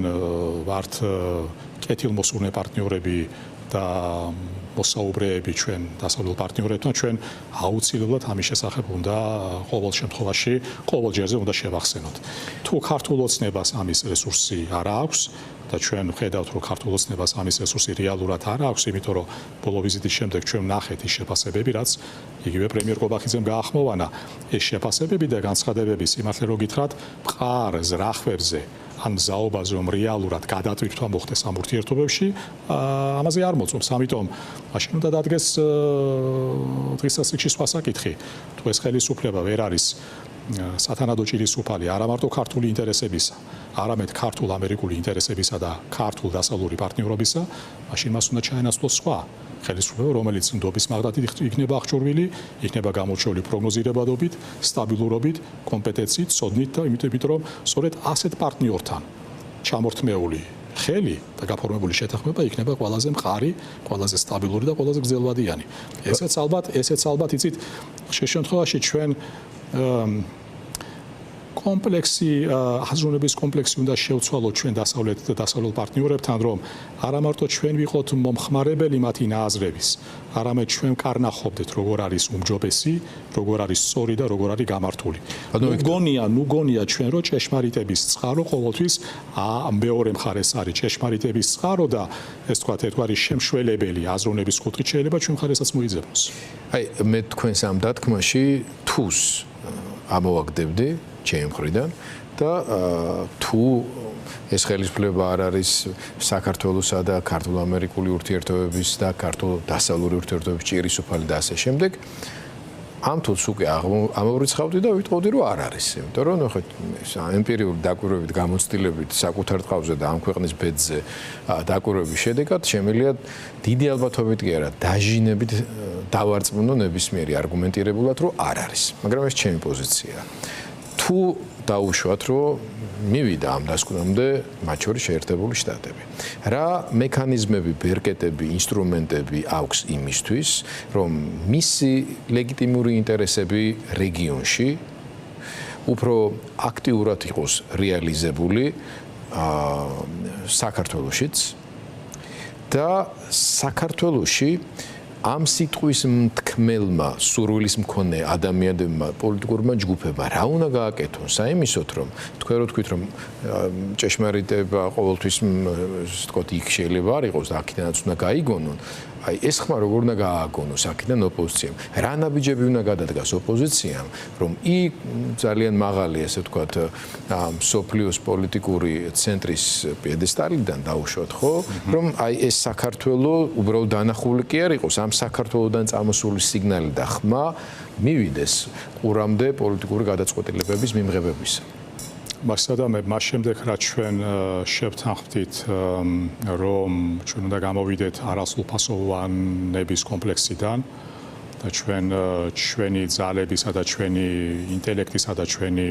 ვართ კეთილმოსურნე პარტნიორები და მოსაუბრეები ჩვენ დასავლელ პარტნიორებთან, ჩვენ აუცილებლად ამის შესახებ უნდა ყოველ შემთხვევაში, ყოველ ჯერზე უნდა შევახსენოთ. თუ ქართულ ოცნებას ამის რესურსი არ აქვს და ჩვენ ვხედავთ, რომ ქართულ ოცნებას ამის რესურსი რეალურად არ აქვს, იმიტომ რომ ბოლო ვიზიტის შემდეგ ჩვენ ვნახეთ ის შეფასებები, რაც იგივე პრემიერ ყობახიძემ გაახმოვანა, ეს შეფასებები და განცხადებები სიმართლე რო გითხრათ, მყარ ზრახვებზე ან ზაობაზე რომ რეალურად გადატვირთვა მოხდეს ამ ურთიერთობებში, ამაზე არ მოწმობს. ამიტომ მაშინ უნდა დადგეს დღის წესრიგში სხვა საკითხი. თუ ეს ხელისუფლება ვერ არის სათანადო ჭირისუფალი არა მარტო ქართული ინტერესებისა, არამედ ქართულ ამერიკული ინტერესებისა და ქართულ დასავლური პარტნიორობისა, მაშინ მას უნდა ჩაენაცვლოს სხვა ხელისუფლება, რომელიც ნდობის მაგდათით იქნება აღჭურვილი, იქნება გამორჩეული პროგნოზირებადობით, სტაბილურობით, კომპეტენციით, ცოდნით და იმით რომ სწორედ ასეთ პარტნიორთან ჩამორთმეული ხელი და გაფორმებული შეთანხმება იქნება ყველაზე მყარი, ყველაზე სტაბილური და ყველაზე გრძელვადიანი. ესეც ალბათ იცით, ხშირ შემთხვევაში ჩვენ კომპლექსი აზროვნების კომპლექსი უნდა შევცვალოთ ჩვენ დასავლელ პარტნიორებთან, რომ არა მარტო ჩვენ ვიყოთ მომხმარებელი მათი ნაზრების, არამედ ჩვენ კარნახობდეთ როგორ არის უმჯობესი, როგორ არის სწორი და როგორ არის გამართული. ნუგონია ჩვენ რომ ჭეშმარიტების წყარო ყოველთვის მეორე მხარეს არის ჭეშმარიტების წყარო და ეს თქვა ერთგვარი შემშველებელი აზროვნების კუთხით შეიძლება ჩვენ მხარესაც მოიძებნოს. აი მე თქვენს ამ დათქმაში თუს ამოვაგდებდი ჩემი მხრიდან და თუ ეს ხელისუფლება არ არის საქართველოსა და ქართულ-ამერიკული ურთიერთობების და ქართულ-დასავლური ურთიერთობების ჭირისუფალი და ასე შემდეგ, ამ თულს უკვე ამოვრიცხავდი და ვიტყოდი, რომ არ არის. იმიტომ რომ ნახეთ, ემპირიული დაკვირვებით, გამოცდილებით საკუთარ ტყავზე და ამ ქვეყნის ბედზე დაკვირვების შედეგად შემიძლია დიდი ალბათობით კი არა, დაჟინებით დავარწმუნო ნებისმიერი არგუმენტირებულად, რომ არ არის. მაგრამ ეს ჩემი პოზიციაა. თუ დაუშვათ, რომ მივიდა ამ დასკვნამდე მათ შორის შეერთებული შტატები. რა მექანიზმები, ბერკეტები, ინსტრუმენტები აქვს იმისთვის, რომ მისი ლეგიტიმური ინტერესები რეგიონში უფრო აქტიურად იყოს რეალიზებული საქართველოშიც და საქართველოში ამ სიტყვის მთქმელმა სურვილის მქონე ადამიანებმა პოლიტიკურმა ჯგუფებმა რა უნდა გააკეთონ საიმისოთ რომ თქვენ რო თქვით რომ ჭეშმარიტება ყოველთვის ვთქვათ იქ შეიძლება არ იყოს და აქედანაც უნდა გაიგონონ აი ეს ხმა როგორ უნდა გააგონოს აქედან ოპოზიციამ რა ნაბიჯები უნდა გადადგას ოპოზიციამ რომ იქ ძალიან მაღალი ასე ვთქვათ სოფლიოს პოლიტიკური ცენტრის პიედესტალიდან დაუშვათ ხო რომ აი ეს საქართველო უბრალოდ დანახული კი არ იყოს ამ საქართველოდან წამოსული სიგნალი და ხმა მივიდეს ყურამდე პოლიტიკური გადაწყვეტილებების მიმღებებისა. მასა და მე მას შემდეგ რაც ჩვენ შევთანხმდით რომ ჩვენ უნდა გამოვიდეთ არასრულფასოვანების კომპლექსიდან და ჩვენი ძალებისა და ჩვენი ინტელექტისა და ჩვენი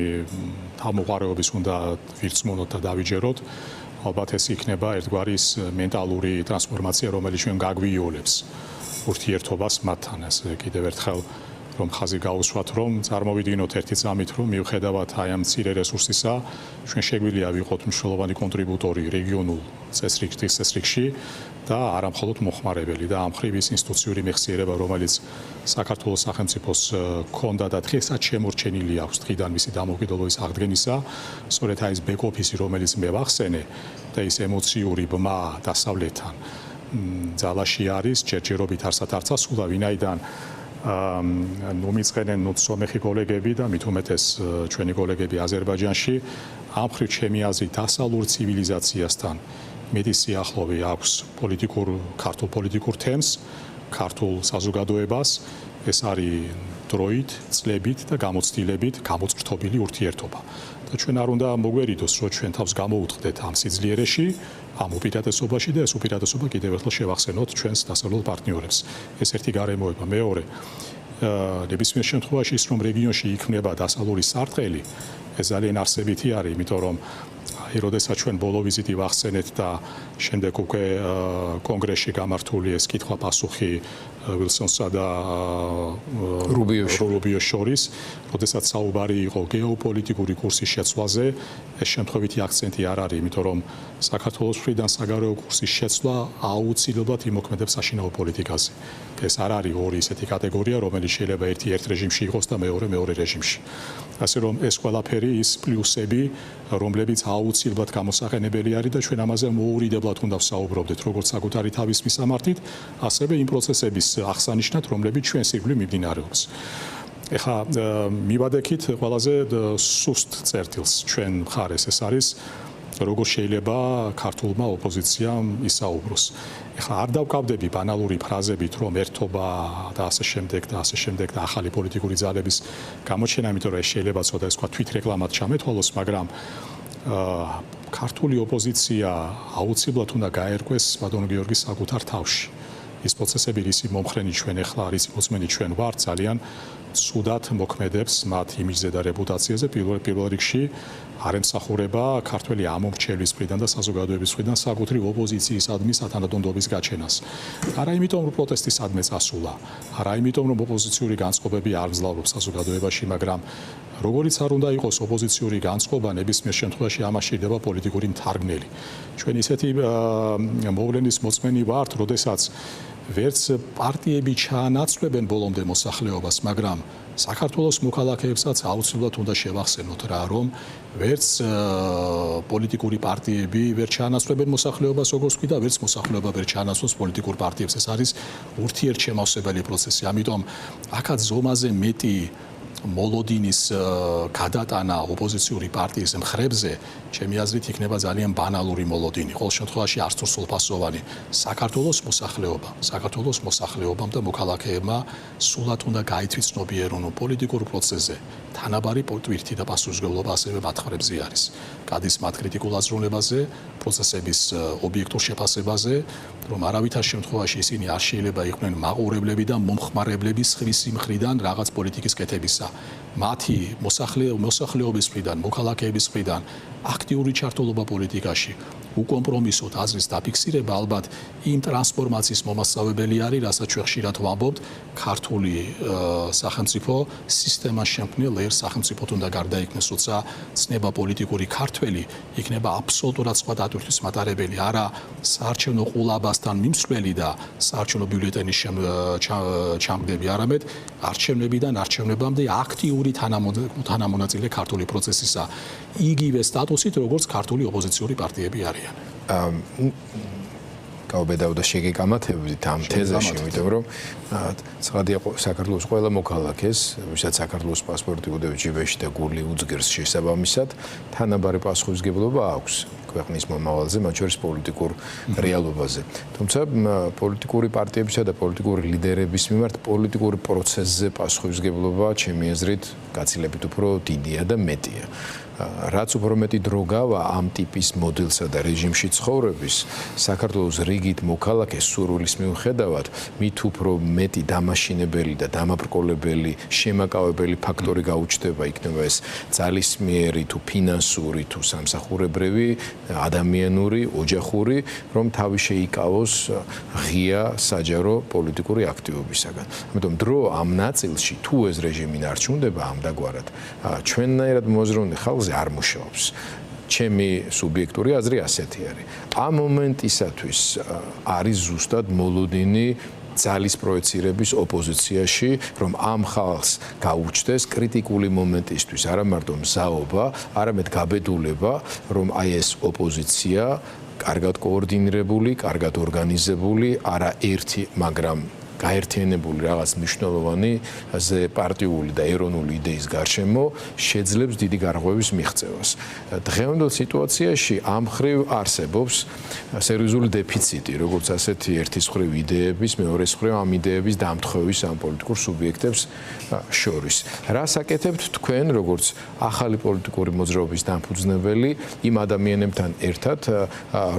თავმოყარეობის უნდა ვირწმუნოთ და დავიჯეროთ ალბათ ეს იქნება ერთგვარი მენტალური ტრანსფორმაცია რომელიც ჩვენ გაგვიოლებს ურთიერთობას მათთან ასე კიდევ ერთხელ რომ ხაზი გაუსვათ რომ წარმოვიდგინოთ ერთი წამით რომ მიუხედავად აი ამ მცირე რესურსისა ჩვენ შეგვიძლია ვიყოთ მნიშვნელოვანი კონტრიბუტორი რეგიონულ წესრიგში და არა მხოლოდ მოხმარებელი და ამ ხრივ ის ინსტიტუციური მეხსიერება რომელიც საქართველოს სახელმწიფოს ქონდა და დღესაც შემორჩენილი აქვს დღიდან მისი დამოუკიდებლობის აღდგენისა სწორედ აი ეს ბექ ოფისი რომელიც მე ვახსენე და ის ემოციური ბმა დასავლეთთან ძალაში არის ჯერჯერობით არსად არცასულა ვინაიდან მომიწყენენ სომეხი კოლეგები და მით უმეტეს ჩვენი კოლეგები აზერბაიჯანში ამ ხრივ ჩემი აზრით დასავლურ ცივილიზაციასთან მეტი სიახლოვე აქვს ქართულ პოლიტიკურ თემს, ქართულ საზოგადოებას ეს არის დროით, წლებით და გამოცდილებით გამოწვრთობილი ურთიერთობა. და ჩვენ არ უნდა მოგვერიდოს, რომ ჩვენ თავს გამოუწყდეთ ამ სიძლიერეში, ამ უპირატესობაში და ეს უპირატესობა კიდევ ერთხელ შევახსენოთ ჩვენს დასავლელ პარტნიორებს. ეს ერთი გარემოება. მეორე, ნებისმიერ შემთხვევაში ის რომ რეგიონში იქმნება დასავლური სარტყელი, ეს ძალიან არსებითი არის, იმიტომ რომ როდესაც ჩვენ ბოლო ვიზიტი ვახსენეთ და შემდეგ უკვე კონგრესში გამართული ეს კითხვა-პასუხი ვილსონსა და რუბიოს შორის, როდესაც საუბარი იყო გეოპოლიტიკური კურსის შეცვლაზე, ეს შემთხვევითი აქცენტი არ არის, იმიტომ რომ საქართველოს მხრიდან საგარეო კურსის შეცვლა აუცილებლად იმოქმედებს საშინაო პოლიტიკაზე. ეს არ არის ორი ისეთი კატეგორია, რომელიც შეიძლება ერთი ერთ რეჟიმში იყოს და მეორე რეჟიმში. ასე რომ ეს ყველაფერი ის პლუსები, რომლებიც აუცილებლად გამოსაყენებელი არის და ჩვენ ამაზე მოურიდებლად უნდა ვსაუბრობდეთ, როგორც საკუთარი თავის მისამართით, ასევე იმ პროცესების აღსანიშნად, რომლებიც ჩვენს ირგვლივ მიმდინარეობს. ეხლა მივადექით ყველაზე სუსტ წერტილს ჩვენ მხარეს, ეს არის როგორ შეიძლება ქართულმა ოპოზიციამ ისაუბროს. ეხლა არ დავკავდები ბანალური ფრაზებით, რომ ერთობა და ასე შემდეგ და ახალი პოლიტიკური ძალების გამოჩენა, იმიტომ რომ ეს შეიძლება ცოტა ეს თქვა თვითრეკლამად ჩამეთვალოს, მაგრამ ქართული ოპოზიცია აუცილებლად უნდა გაერკვეს ბატონ გიორგის საკუთარ თავში. ის პროცესები, რისი მომხრენი ჩვენ ახლა არის, მოწმენი ჩვენ ვართ, ძალიან ცუდად მოქმედებს მათ იმიჯზე და რეპუტაციაზე. პირველ რიგში არ ემსახურება ქართველი ამომრჩევლის მხრიდან და საზოგადოების მხრიდან საკუთრივ ოპოზიციისადმი სათანადომდობის გაჩენას. არა იმიტომ, რომ პროტესტისადმე წასულა, არა იმიტომ, რომ ოპოზიციური განწყობები არ მძლავრობს საზოგადოებაში, მაგრამ როგორიც არ უნდა იყოს ოპოზიციური განწყობა, ნებისმიერ შემთხვევაში ამას შეიძლება პოლიტიკური მთარგმნელი. ჩვენ ისეთი მოვლენის მოწმენი ვართ, როდესაც ვერც პარტიები ჩაანაცვლებენ ბოლომდე მოსახლეობას, მაგრამ საქართველოს მოქალაქეებსაც აუცილებლად უნდა შევახსენოთ რა, რომ ვერც პოლიტიკური პარტიები ვერ ჩაანაცვლებენ მოსახლეობას, როგორც ვთქვი და ვერც მოსახლეობა ვერ ჩაანაცვლებს პოლიტიკურ პარტიებს. ეს არის ურთიერთშემავსებელი პროცესი. ამიტომ აქაც ზომაზე მეტი მოლოდინის გადატანა ოპოზიციური პარტიის მხრებზე, ჩემი აზრით, იქნება ძალიან ბანალური მოლოდინი. ყოველ შემთხვევაში არც თუ სრულფასოვანი. საქართველოს მოსახლეობამ და მოქალაქეებმა სულად უნდა გაითვითცნობიერონ პოლიტიკურ პროცესზე. თანაბარი ტვირთი და პასუხისმგებლობა ასევე მათ მხრებზე არის. გადის მათ კრიტიკულ აზროვნებაზე, პროცესების ობიექტურ შეფასებაზე, რომ არავითარ შემთხვევაში ისინი არ შეიძლება იყვნენ მაყურებლები და მომხმარებლები სხვისი მხრიდან რაღაც პოლიტიკის კეთებისა. მათი მოსახლეობის მხრიდან, მოქალაქეების მხრიდან აქტიური ჩართულობა პოლიტიკაში, უკომპრომისოდ აზრის დაფიქსირება ალბათ იმ ტრანსფორმაციის მომასწავლებელი არის, რასაც ჩვენ ხშირად ვამბობთ, ქართული სახელმწიფო სისტემას შემქმნელ ერთ სახელმწიფოდ უნდა გარდაიქმნას, როცა ცნება პოლიტიკური ქართველი იქნება აბსოლუტურად სხვა დატვირთვის მატარებელი, არა საარჩევნო ყულაბასთან მიმსვლელი და საარჩევნო ბიულეტენის ჩამგდები, არამედ არჩევნებიდან არჩევნებამდე აქტიური თანამონაწილე ქართული პროცესისა, იგივე სტატუსით, როგორც ქართული ოპოზიციური პარტიები არიან. გავბედავ და შეგეკამათებდით ამ თეზაში, იმიტომ რომ ცხადია საქართველოს ყველა მოქალაქეს, ვისაც საქართველოს პასპორტი უდევს ჯიბეში და გული უძგერს შესაბამისად, თანაბარი პასუხისმგებლობა აქვს ქვეყნის მომავალზე, მათ შორის პოლიტიკურ რეალობაზე. თუმცა პოლიტიკური პარტიებისა და პოლიტიკური ლიდერების მიმართ პოლიტიკური პროცესზე პასუხისმგებლობა, ჩემი აზრით, გაცილებით უფრო დიდია და მეტია. რაც უფრო მეტი დრო გავა ამ ტიპის მოდელსა და რეჟიმში ცხოვრების, საქართველოს რიგით მოქალაქეს სურვილის მიუხედავად, მით უფრო მეტი დამაშინებელი და დამაბრკოლებელი, შემაკავებელი ფაქტორი გაუჩნდება, იქნება ეს ძალისმიერი თუ ფინანსური თუ სამსახურებრივი, ადამიანური, ოჯახური, რომ თავი შეიკავოს ღია საჯარო პოლიტიკური აქტივობისაგან. ამიტომ დრო ამ ნაწილში თუ ეს რეჟიმი ნარჩუნდება ამდაგვარად, ჩვენნაირად მოზრუნე ხალხზე არ მუშაობს. ჩემი სუბიექტური აზრი ასეთი არის. ამ მომენტისათვის არის ზუსტად მოლოდინი ძალის პროექცირების ოპოზიციაში, რომ ამ ხალხს გაუჩნდეს კრიტიკული მომენტისთვის არა მარტო მზაობა, არამედ გაბედულება, რომ აი ეს ოპოზიცია კარგად კოორდინირებული, კარგად ორგანიზებული, არა ერთი, მაგრამ გაერთიანებული რაღაც მნიშვნელოვანი პარტიული და ეროვნული იდეის გარშემო შეძლებს დიდი გარღვევის მიღწევას. დღევანდელ სიტუაციაში ამ მხრივ არსებობს სერიოზული დეფიციტი, როგორც ასეთი ერთის მხრივ იდეების, მეორეს მხრივ ამ იდეების დამთხოვის ამ პოლიტიკურ სუბიექტებს შორის. რას აკეთებთ თქვენ, როგორც ახალი პოლიტიკური მოძრაობის დამფუძნებელი იმ ადამიანებთან ერთად,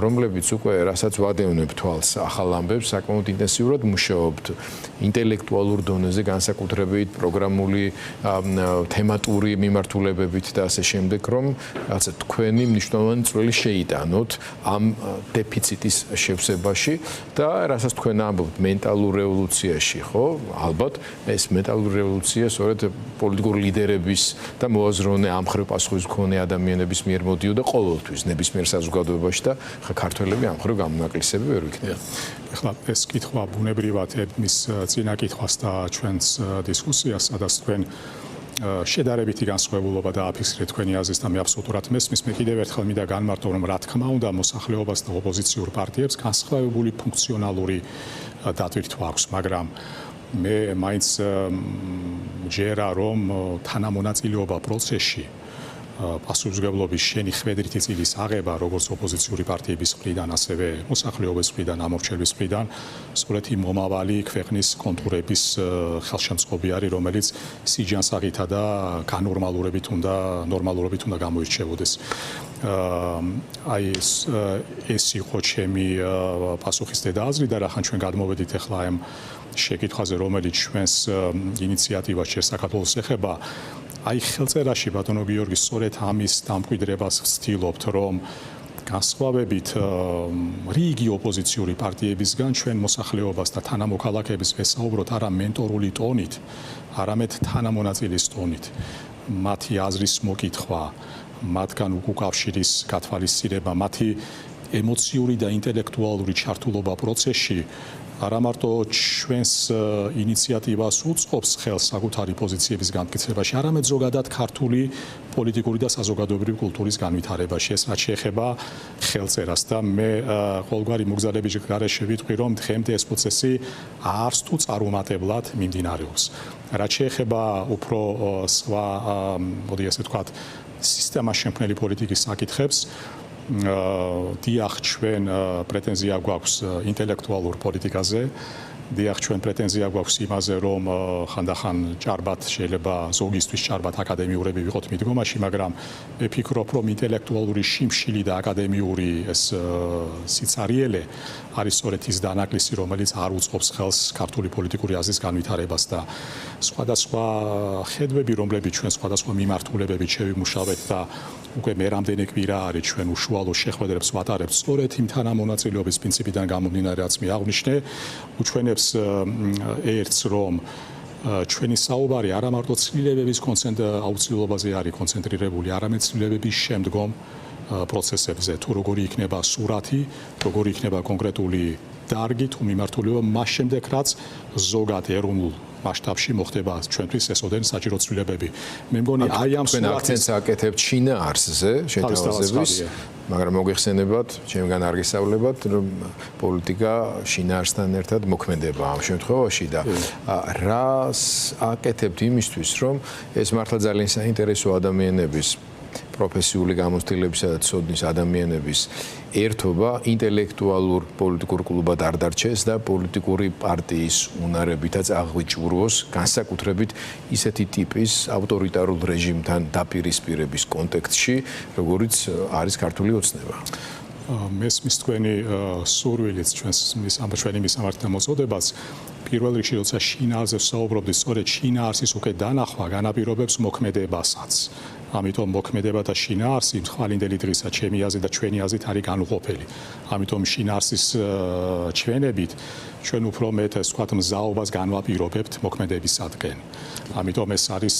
რომლებიც უკვე რასაც ვადევნებთ თვალს ახალ ამბებს, საკმაოდ ინტენსიურად მუშაობთ ინტელექტუალურ დონეზე, განსაკუთრებით პროგრამული თემატური მიმართულებებით და ასე შემდეგ, რომ რაღაცა თქვენი მნიშვნელოვანი წვლილი შეიტანოთ ამ დეფიციტის შევსებაში და რასაც თქვენ ამბობთ მენტალურ რევოლუციაში, ხო? ალბათ ეს მენტალური რევოლუცია სწორედ პოლიტიკური ლიდერების და მოაზროვნე ამ მხრივ პასუხისმქონე ადამიანების მიერ მოდიოდა ყოველთვის ნებისმიერ საზოგადოებაში და ხა ქართველები ამ მხრივ გამონაკლისები ვერ ვიქნებიან. ეხლა ეს კითხვა ბუნებრივად მის წინა კითხვას და ჩვენს დისკუსიას, სადაც თქვენ შედარებითი განსხვავებულობა დააფიქსირეთ თქვენი აზრის და მე აბსოლუტურად მესმის. მე კიდევ ერთხელ მინდა განმარტო, რომ რა თქმა უნდა მოსახლეობას და ოპოზიციურ პარტიებს განსხვავებული ფუნქციონალური დატვირთვა აქვს, მაგრამ მე მაინც ჯერა რომ თანამონაწილეობა პროცესში პასუხისმგებლობის შენი ხვედრითი წილის აღება, როგორც ოპოზიციური პარტიების მხრიდან, ასევე მოსახლეობის მხრიდან, ამორჩევის მხრიდან, სწორედ იმ მომავალი ქვეყნის კონტურების ხელშემწყობი არის, რომელიც სიჯანსაღითა და განორმალურებით უნდა გამოირჩევოდეს. აი ეს იყო ჩემი პასუხის დედააზრი და რახან ჩვენ გადმოვედით ახლა ამ შეკითხვაზე, რომელიც ჩვენს ინიციატივას ჯერ საქართველოს ეხება. აი ხელწერაში ბატონო გიორგი სწორედ ამის დამკვიდრებას ვცდილობთ, რომ განსხვავებით რიგი ოპოზიციური პარტიებისგან ჩვენ მოსახლეობას და თანამოქალაქეებს ვესაუბროთ არა მენტორული ტონით, არამედ თანამონაწილის ტონით. მათი აზრის მოკითხვა, მათგან უკავშირის გათვალისწინება, მათი ემოციური და ინტელექტუალური ჩართულობა პროცესში არა მარტო ჩვენს ინიციატივას უწყობს ხელს საკუთარი პოზიციების განმტკიცებაში, არამედ ზოგადად ქართული პოლიტიკური და საზოგადოებრივი კულტურის განვითარებაში. ეს რაც შეეხება ხელწერას და მე ყოველგვარი მოგზაურობის გარეშე ვიტყვი, რომ დღემდე ეს პროცესი არც თუ წარუმატებლად მიმდინარეობს. რაც შეეხება უფრო სხვა, მოდი ასე ვთქვათ, სისტემას შემქმნელი პოლიტიკის საკითხებს, დიახ, ჩვენ პრეტენზია გვაქვს ინტელექტუალურ პოლიტიკაზე, დიახ, ჩვენ პრეტენზია გვაქვს იმაზე, რომ ხანდახან ჭარბად შეიძლება ზოგისთვის ჭარბად აკადემიურები ვიყოთ მიდგომაში, მაგრამ მე ფიქრობ, რომ ინტელექტუალური შიმშილი და აკადემიური ეს სიცარიელე არის სწორედ ის დანაკლისი, რომელიც არ უწყობს ხელს ქართული პოლიტიკური აზრის განვითარებას და სხვადასხვა ხედვები, რომლებიც ჩვენ სხვადასხვა მიმართულებებით შევიმუშავეთ და უკვე მე რამდენი კვირა არის ჩვენ უშუალო შეხვედრებს ვატარებთ სწორედ იმ თანამონაწილეობის პრინციპიდან გამომდინარე, რაც მე აღვნიშნე, უჩვენებს ერთს, რომ ჩვენი საუბარი არა მარტო ცვლილებების აუცილებლობაზე არის კონცენტრირებული, არამედ ცვლილებების შემდგომ პროცესებზე, თუ როგორი იქნება სურათი, როგორი იქნება კონკრეტული დარგი თუ მიმართულება, მას შემდეგ რაც ზოგად ეროვნულ მასშტაბში მოხდება ჩვენთვის ეს ოდენ საჭირო ცვლილებები. მე მგონი აი ამ სურათის აქცენტს აკეთებთ შინაარსზე შეთავაზების, მაგრამ მოგვიხსენებათ, ჩემგან არ გესწავლებათ, რომ პოლიტიკა შინაარსთან ერთად მოქმედება ამ შემთხვევაში და რას აკეთებთ იმისთვის, რომ ეს მართლა ძალიან საინტერესო ადამიანების პროფესიული გამოცდილებისა და ცოდნის ადამიანების ერთობა ინტელექტუალურ პოლიტიკურ კლუბად არ დარჩეს და პოლიტიკური პარტიის უნარებითაც აღვიჭურვოს, განსაკუთრებით ისეთი ტიპის ავტორიტარულ რეჟიმთან დაპირისპირების კონტექსტში, როგორიც არის ქართული ოცნება. მესმის თქვენი სურვილიც ჩვენი მისამართი მოწოდებაც პირველ რიგში როცა შინაარსზე ვსაუბრობთ, სწორედ შინაარსის უკვე დანახვა განაპირობებს მოქმედებასაც. ამიტომ მოქმედება და შინაარსი ხვალინდელი დღისა ჩემი აზრით და ჩვენი აზრით არის განუყოფელი. ამიტომ შინაარსის ჩვენებით ჩვენ უფრო მეტ ასე ვთქვათ მზაობას განვაპირობებთ მოქმედებისადმი. ამიტომ ეს არის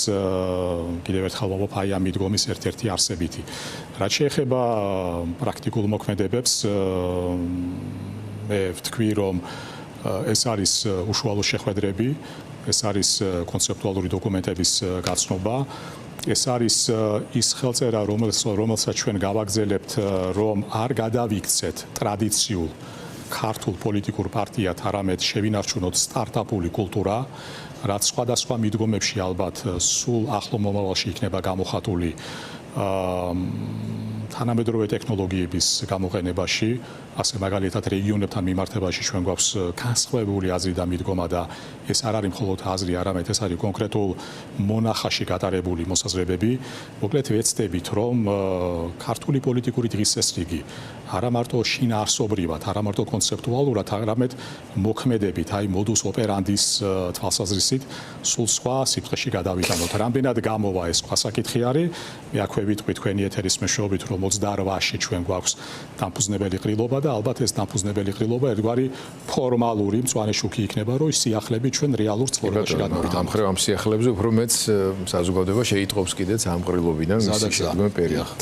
კიდევ ერთხელ ვამბობ აი ამ მიდგომის ერთ-ერთი არსებითი. რაც შეეხება პრაქტიკულ მოქმედებებს, მე ვთქვი, რომ ეს არის უშუალო შეხვედრები, ეს არის კონცეპტუალური დოკუმენტების გაცნობა. ეს არის ის ხელწერა, რომელსაც ჩვენ გავაგზავნებთ, რომ არ გადავიქცეთ ტრადიციულ ქართულ პოლიტიკურ პარტიად, არამედ შევინარჩუნოთ სტარტაპული კულტურა, რაც სხვადასხვა მიდგომებში ალბათ სულ ახლო მომავალში იქნება გამოხატული თანამედროვე ტექნოლოგიების გამოყენებაში, ასე მაგალითად რეგიონებთან მიმართებაში ჩვენ გვაქვს განსხვავებული აზრი და მიდგომა და ეს არ არის მხოლოდ აზრი, არამედ ეს არის კონკრეტულ მონახაში გატარებული მოსაზრებები. მოკლედ ვეცდებით, რომ ქართული პოლიტიკური დღესასრიგი არა მარტო შინაარსობრივად, არა მარტო კონცეპტუალურად, არამედ მოქმედებით, აი მოდუს ოპერანდის თვალსაზრისით სულ სხვა სიფრთხეში გადავიტანოთ. რამდენად გამოვა ეს სხვა საკითხი არის. მე აქვე ვიტყვი თქვენი ეთერის მეშვეობით, რომ 28-ში ჩვენ გვაქვს დამფუძნებელი ყრილობა და ალბათ ეს დამფუძნებელი ყრილობა ერთგვარი ფორმალური მწვანე შუქი იქნება, რომ სიახლები ჩვენ რეალურ ცხოვრებაში გადმოვიტანოთ. ამ ხრივ ამ სიახლებზე უფრო მეც საზოგადოება შეიტყობს კიდეც ამ ყრილობიდან მის შედგენ პერიოდს.